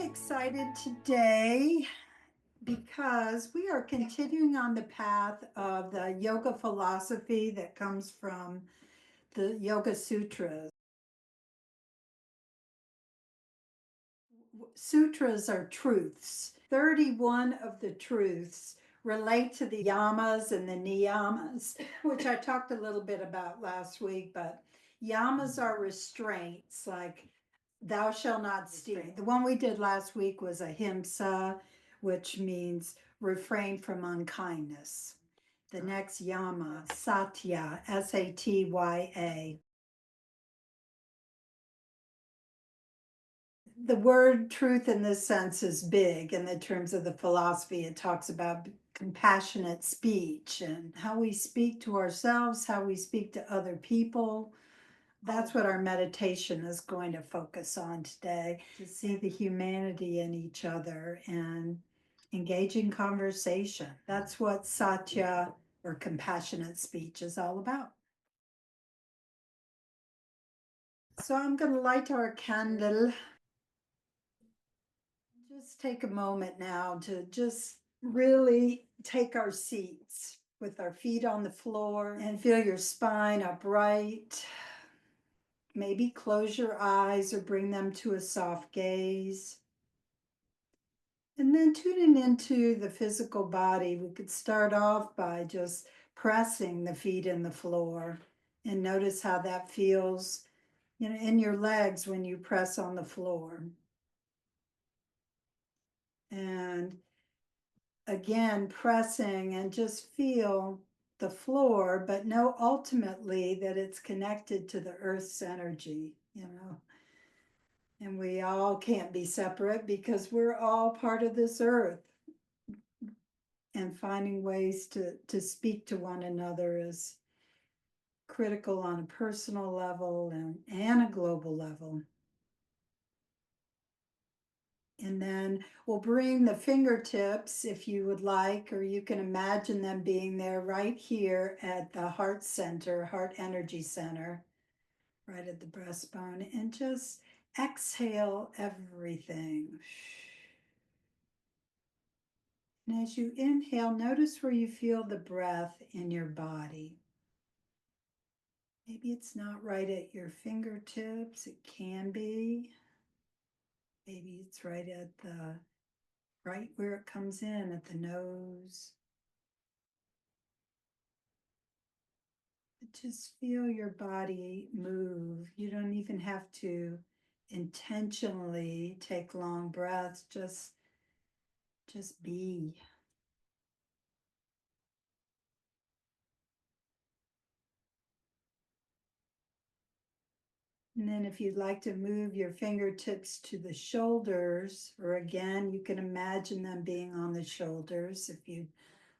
excited today because we are continuing on the path of the yoga philosophy that comes from the Yoga Sutras. Sutras are truths. 31 of the truths relate to the yamas and the niyamas, which I talked a little bit about last week, but yamas are restraints like thou shalt not steal. The one we did last week was ahimsa, which means refrain from unkindness. The next yama, satya, Satya. The word truth in this sense is big in the terms of the philosophy. It talks about compassionate speech and how we speak to ourselves, how we speak to other people. That's what our meditation is going to focus on today, to see the humanity in each other and engage in conversation. That's what Satya, or compassionate speech, is all about. So I'm going to light our candle. Just take a moment now to just really take our seats with our feet on the floor and feel your spine upright. Maybe close your eyes or bring them to a soft gaze. And then tuning into the physical body, we could start off by just pressing the feet in the floor and notice how that feels, in your legs when you press on the floor. And again, pressing and just feel the floor, but know ultimately that it's connected to the earth's energy. And we all can't be separate because we're all part of this earth. And finding ways to speak to one another is critical on a personal level and a global level. And then we'll bring the fingertips, if you would like, or you can imagine them being there right here at the heart center, heart energy center, right at the breastbone, and just exhale everything. And as you inhale, notice where you feel the breath in your body. Maybe it's not right at your fingertips, it can be. Maybe it's right where it comes in at the nose. Just feel your body move. You don't even have to intentionally take long breaths, just be. And then if you'd like to move your fingertips to the shoulders, or again, you can imagine them being on the shoulders. If you'd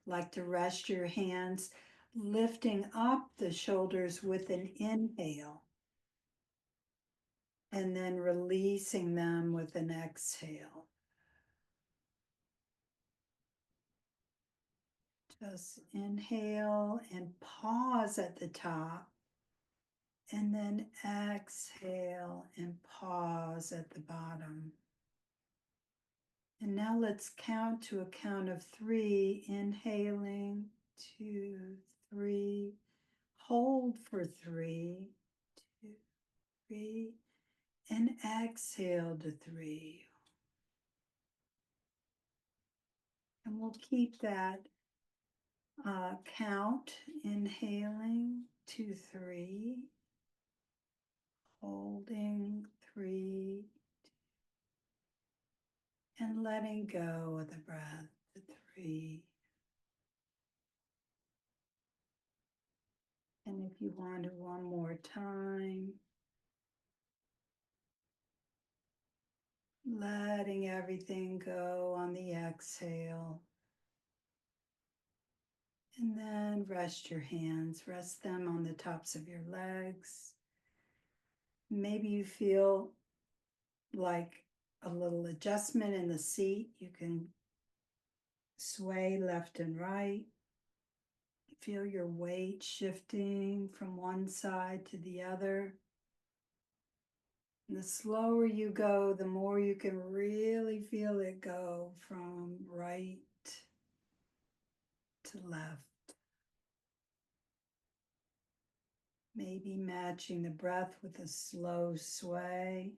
like to rest your hands, lifting up the shoulders with an inhale, and then releasing them with an exhale. Just inhale and pause at the top, and then exhale and pause at the bottom. And now let's count to a count of 3, inhaling, 2, 3, hold for 3, 2, 3, and exhale to 3. And we'll keep that count, inhaling 2, 3, holding 3, and letting go of the breath to 3. And if you want to, one more time, letting everything go on the exhale. And then rest your hands, rest them on the tops of your legs. Maybe you feel like a little adjustment in the seat. You can sway left and right. Feel your weight shifting from one side to the other. And the slower you go, the more you can really feel it go from right to left. Maybe matching the breath with a slow sway.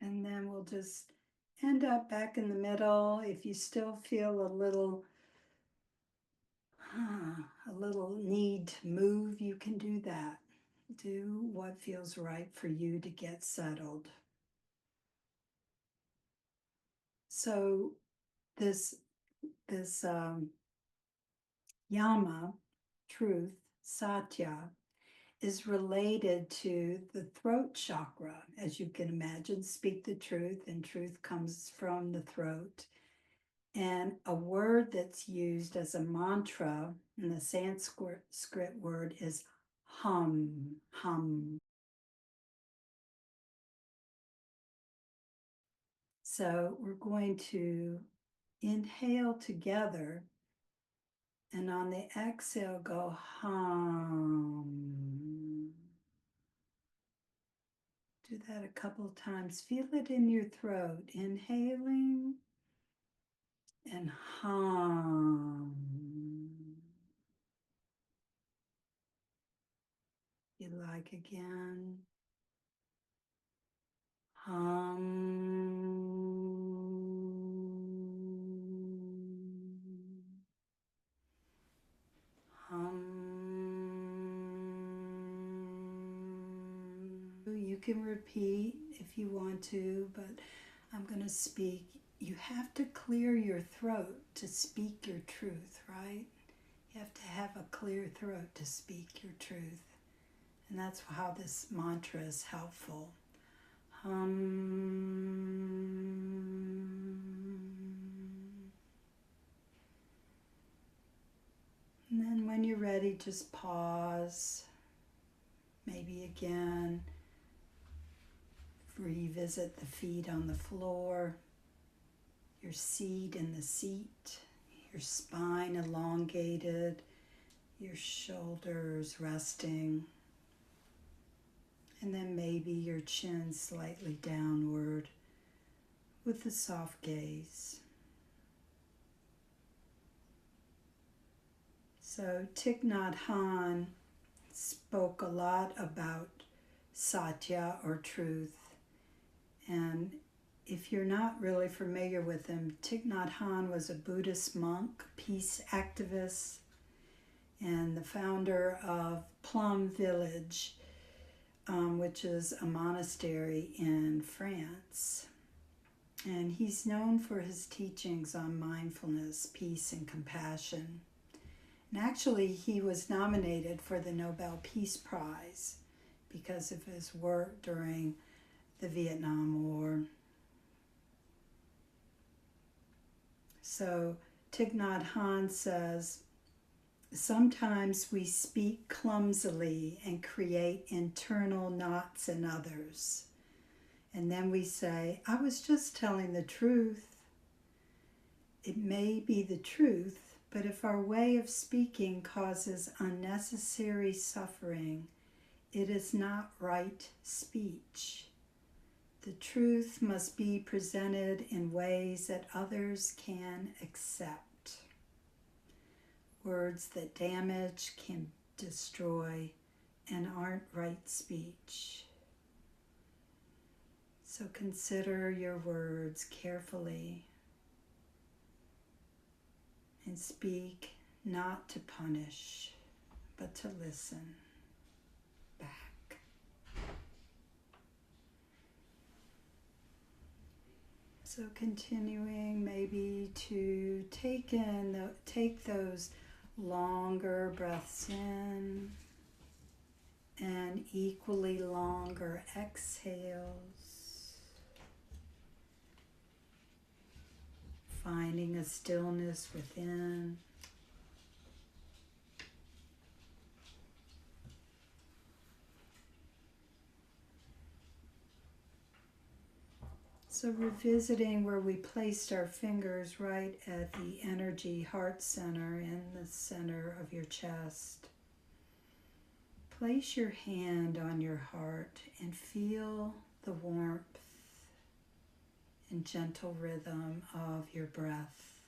And then we'll just end up back in the middle. If you still feel a little need to move, you can do that. Do what feels right for you to get settled. So this yama, truth, satya, is related to the throat chakra. As you can imagine, speak the truth, and truth comes from the throat. And a word that's used as a mantra in the Sanskrit word is hum, hum. So we're going to inhale together, and on the exhale go hum. Do that a couple of times. Feel it in your throat, inhaling and hum. You like again. Hum. You can repeat if you want to, but I'm going to speak. You have to clear your throat to speak your truth, right? You have to have a clear throat to speak your truth. And that's how this mantra is helpful. And then when you're ready, just pause. Maybe again, revisit the feet on the floor, your seat in the seat, your spine elongated, your shoulders resting, and then maybe your chin slightly downward with a soft gaze. So Thich Nhat Hanh spoke a lot about Satya or truth. And if you're not really familiar with him, Thich Nhat Hanh was a Buddhist monk, peace activist, and the founder of Plum Village, which is a monastery in France. And he's known for his teachings on mindfulness, peace, and compassion. And actually, he was nominated for the Nobel Peace Prize because of his work during the Vietnam War. So Thich Nhat Hanh says, sometimes we speak clumsily and create internal knots in others. And then we say, I was just telling the truth. It may be the truth, but if our way of speaking causes unnecessary suffering, it is not right speech. The truth must be presented in ways that others can accept. Words that damage can destroy and aren't right speech. So consider your words carefully and speak not to punish, but to listen back. So continuing maybe to take those longer breaths in and equally longer exhales. Finding a stillness within. So revisiting where we placed our fingers right at the energy heart center in the center of your chest. Place your hand on your heart and feel the warmth and gentle rhythm of your breath.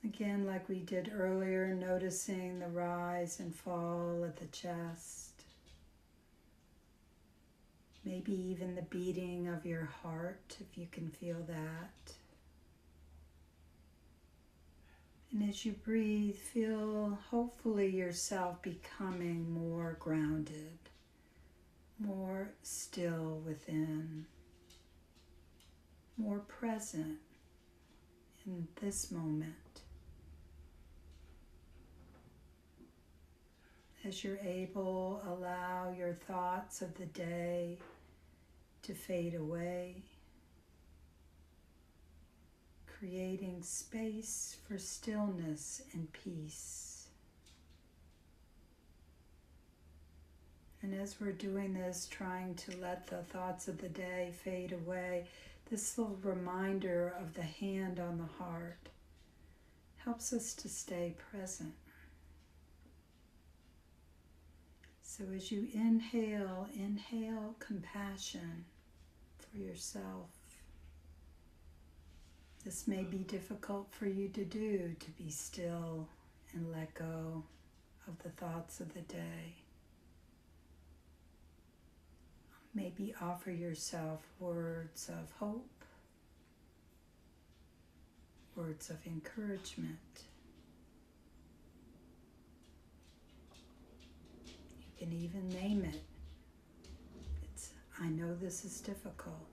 Again, like we did earlier, noticing the rise and fall of the chest. Maybe even the beating of your heart, if you can feel that. And as you breathe, feel hopefully yourself becoming more grounded, more still within, more present in this moment. As you're able, allow your thoughts of the day to fade away, creating space for stillness and peace. And as we're doing this, trying to let the thoughts of the day fade away, this little reminder of the hand on the heart helps us to stay present. So as you inhale, inhale compassion for yourself. This may be difficult for you to do, to be still and let go of the thoughts of the day. Maybe offer yourself words of hope, words of encouragement. You can even name it. I know this is difficult.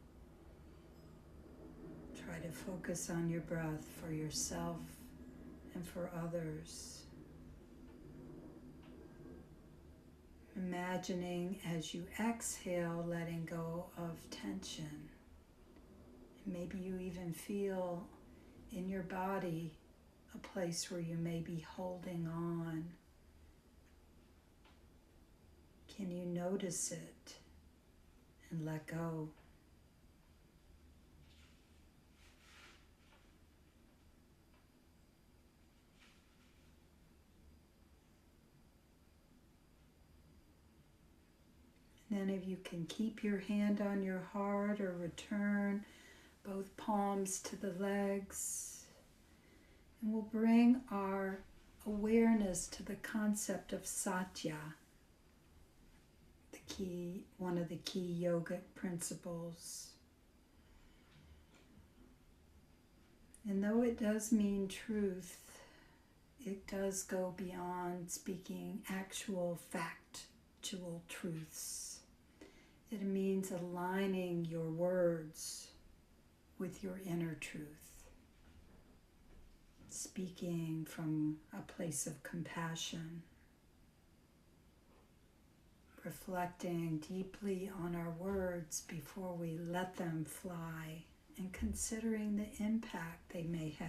Try to focus on your breath for yourself and for others. Imagining as you exhale, letting go of tension. And maybe you even feel in your body a place where you may be holding on. Can you notice it and let go? Then if you can keep your hand on your heart or return both palms to the legs. And we'll bring our awareness to the concept of Satya, one of the key yogic principles. And though it does mean truth, it does go beyond speaking actual factual truths. It means aligning your words with your inner truth, speaking from a place of compassion, reflecting deeply on our words before we let them fly, and considering the impact they may have.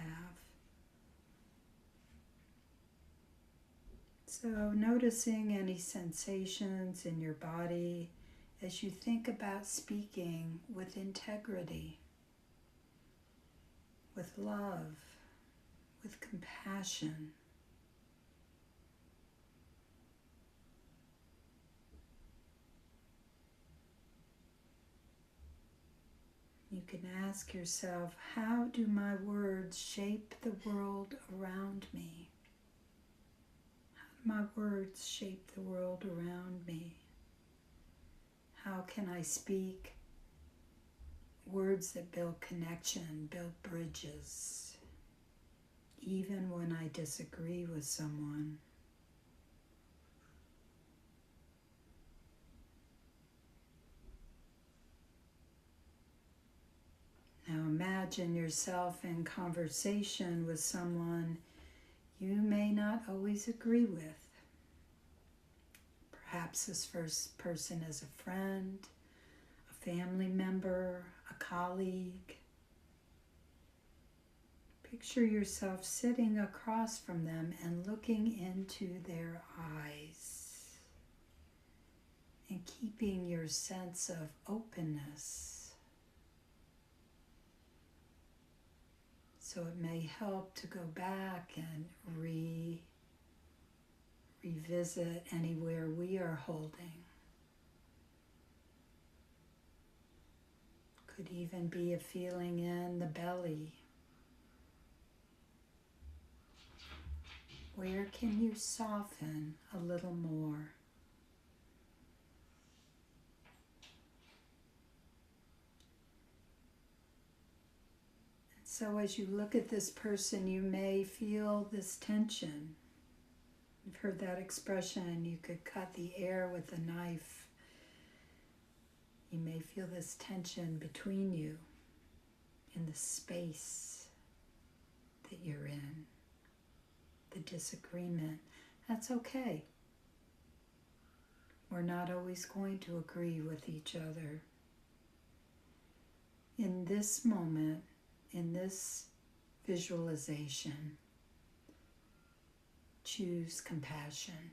So noticing any sensations in your body as you think about speaking with integrity, with love, with compassion. You can ask yourself, how do my words shape the world around me? How do my words shape the world around me? How can I speak words that build connection, build bridges, even when I disagree with someone? Now imagine yourself in conversation with someone you may not always agree with. Perhaps this first person is a friend, a family member, a colleague. Picture yourself sitting across from them and looking into their eyes. and keeping your sense of openness. So it may help to go back and revisit anywhere we are holding. Could even be a feeling in the belly. Where can you soften a little more? So as you look at this person, you may feel this tension. You've heard that expression, you could cut the air with a knife. You may feel this tension between you in the space that you're in, the disagreement. That's okay. We're not always going to agree with each other. In this moment, in this visualization, choose compassion.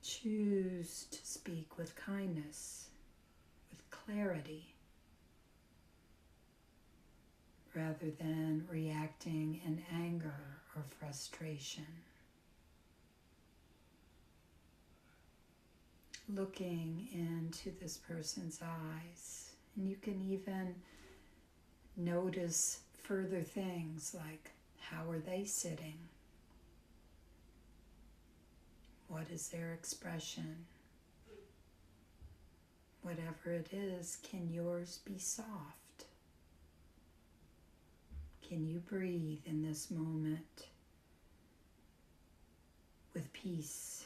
Choose to speak with kindness, with clarity, rather than reacting in anger or frustration. Looking into this person's eyes, and you can even notice further things like, how are they sitting? What is their expression? Whatever it is, can yours be soft? Can you breathe in this moment with peace?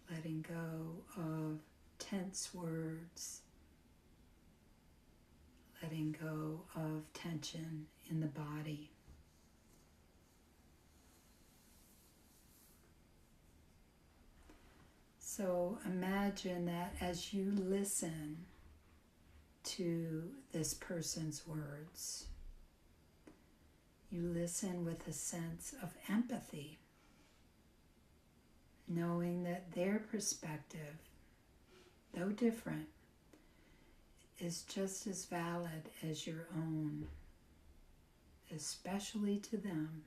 Letting go of tense words, letting go of tension in the body. So imagine that as you listen to this person's words, you listen with a sense of empathy, knowing that their perspective, though different, is just as valid as your own, especially to them.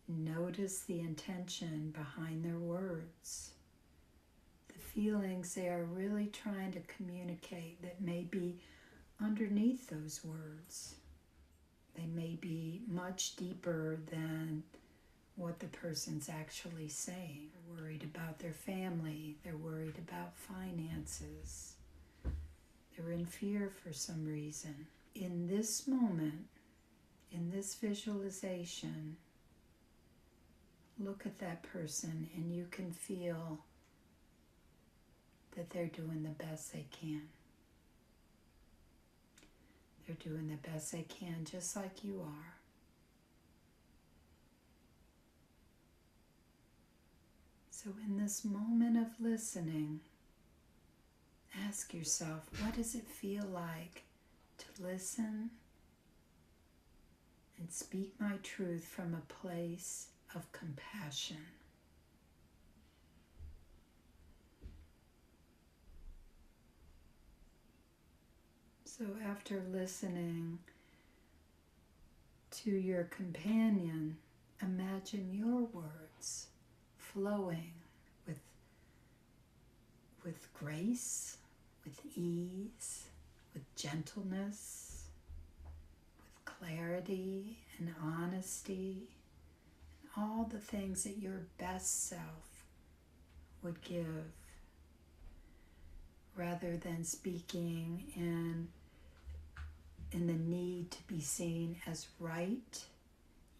Notice the intention behind their words, the feelings they are really trying to communicate that may be underneath those words. They may be much deeper than what the person's actually saying. They're worried about their family, they're worried about finances, they're in fear for some reason. In this moment, in this visualization, look at that person and you can feel that they're doing the best they can. They're doing the best they can, just like you are. So in this moment of listening, ask yourself, what does it feel like to listen and speak my truth from a place of compassion? So after listening to your companion, imagine your words flowing with grace, with ease, with gentleness, with clarity and honesty, and all the things that your best self would give, rather than speaking in the need to be seen as right.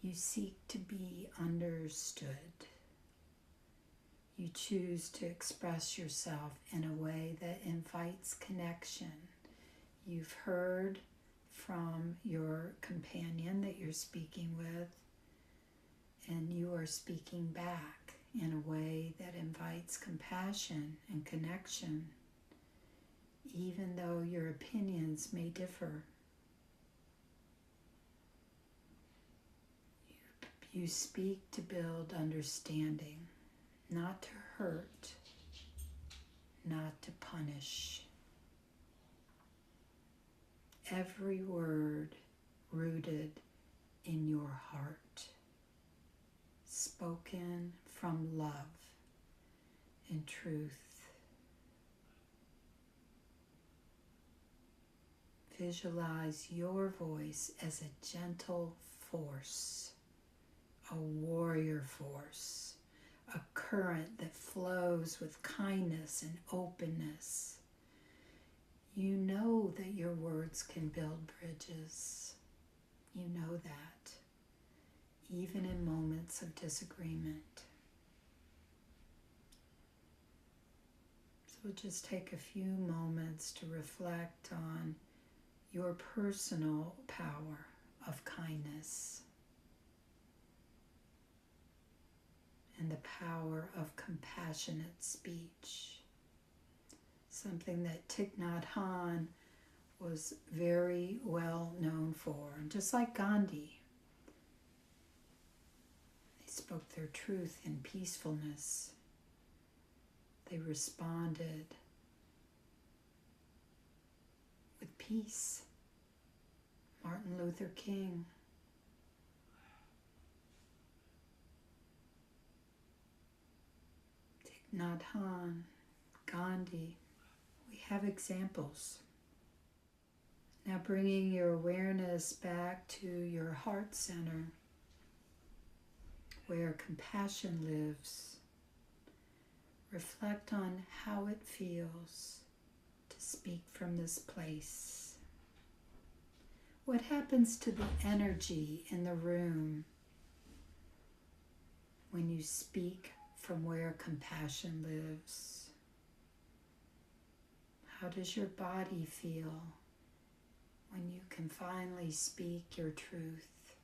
You seek to be understood. You choose to express yourself in a way that invites connection. You've heard from your companion that you're speaking with, and you are speaking back in a way that invites compassion and connection, even though your opinions may differ. You speak to build understanding, not to hurt, not to punish. Every word rooted in your heart, spoken from love and truth. Visualize your voice as a gentle force, a warrior force, a current that flows with kindness and openness. You know that your words can build bridges. You know that, even in moments of disagreement. So just take a few moments to reflect on your personal power of kindness and the power of compassionate speech. Something that Thich Nhat Hanh was very well known for. And just like Gandhi, they spoke their truth in peacefulness. They responded with peace. Martin Luther King. Thich Nhat Hanh, Gandhi. We have examples. Now bringing your awareness back to your heart center, where compassion lives. Reflect on how it feels to speak from this place. What happens to the energy in the room when you speak from where compassion lives? How does your body feel when you can finally speak your truth,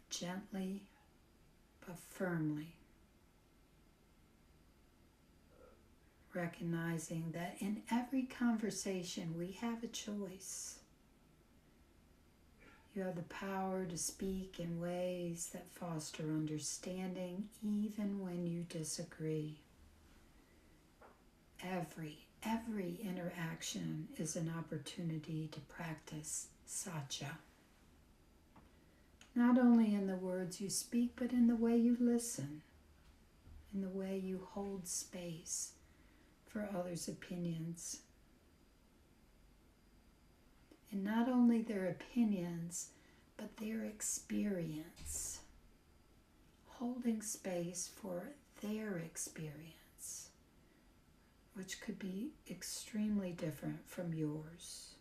gently but firmly, recognizing that in every conversation we have a choice. You have the power to speak in ways that foster understanding even when you disagree. Every interaction is an opportunity to practice Satya. Not only in the words you speak, but in the way you listen, in the way you hold space for others' opinions. And not only their opinions, but their experience. Holding space for their experience, which could be extremely different from yours.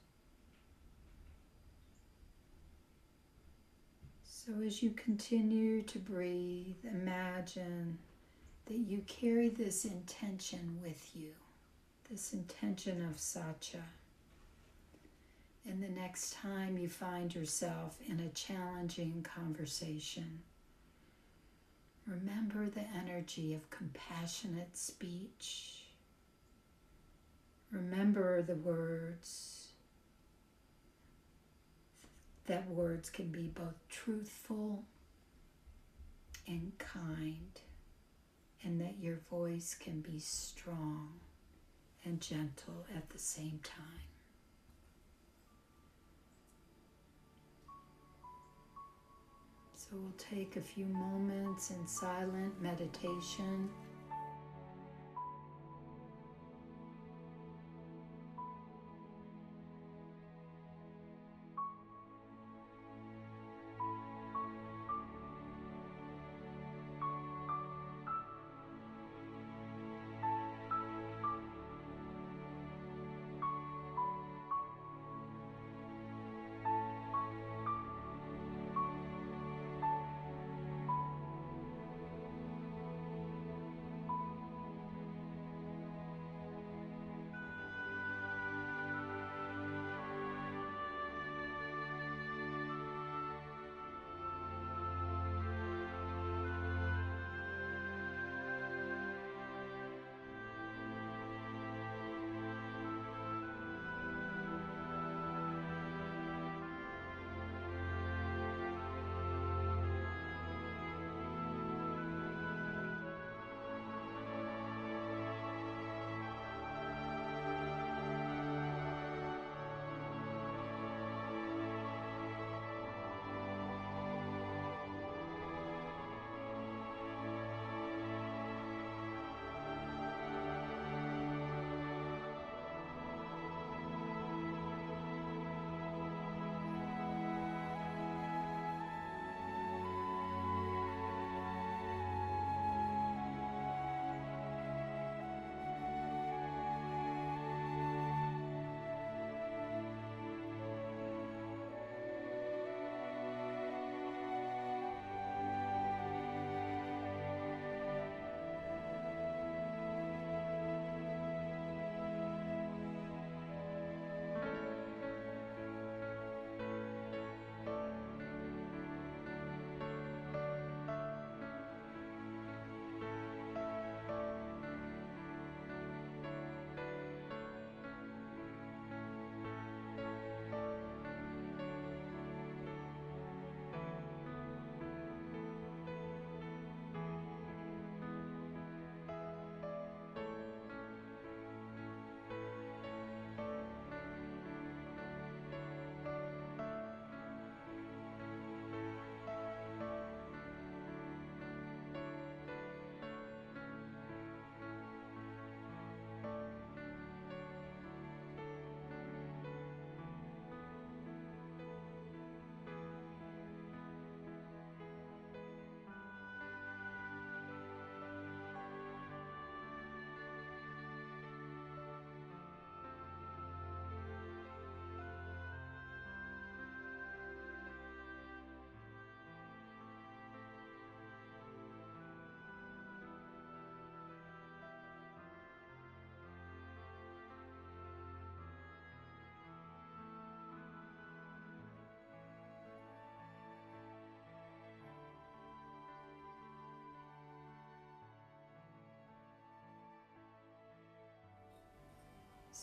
So as you continue to breathe, imagine that you carry this intention with you, this intention of Satya. And the next time you find yourself in a challenging conversation, remember the energy of compassionate speech. Remember the words, that words can be both truthful and kind, and that your voice can be strong and gentle at the same time. So we'll take a few moments in silent meditation.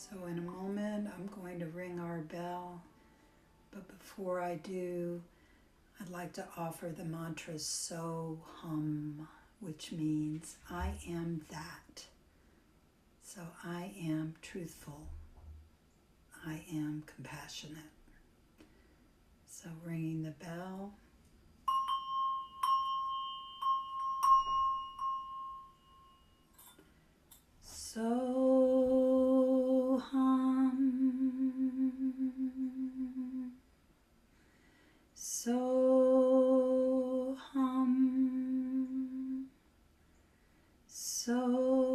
So in a moment, I'm going to ring our bell. But before I do, I'd like to offer the mantra So Hum, which means I am that. So I am truthful. I am compassionate. So ringing the bell. So hum. So hum. So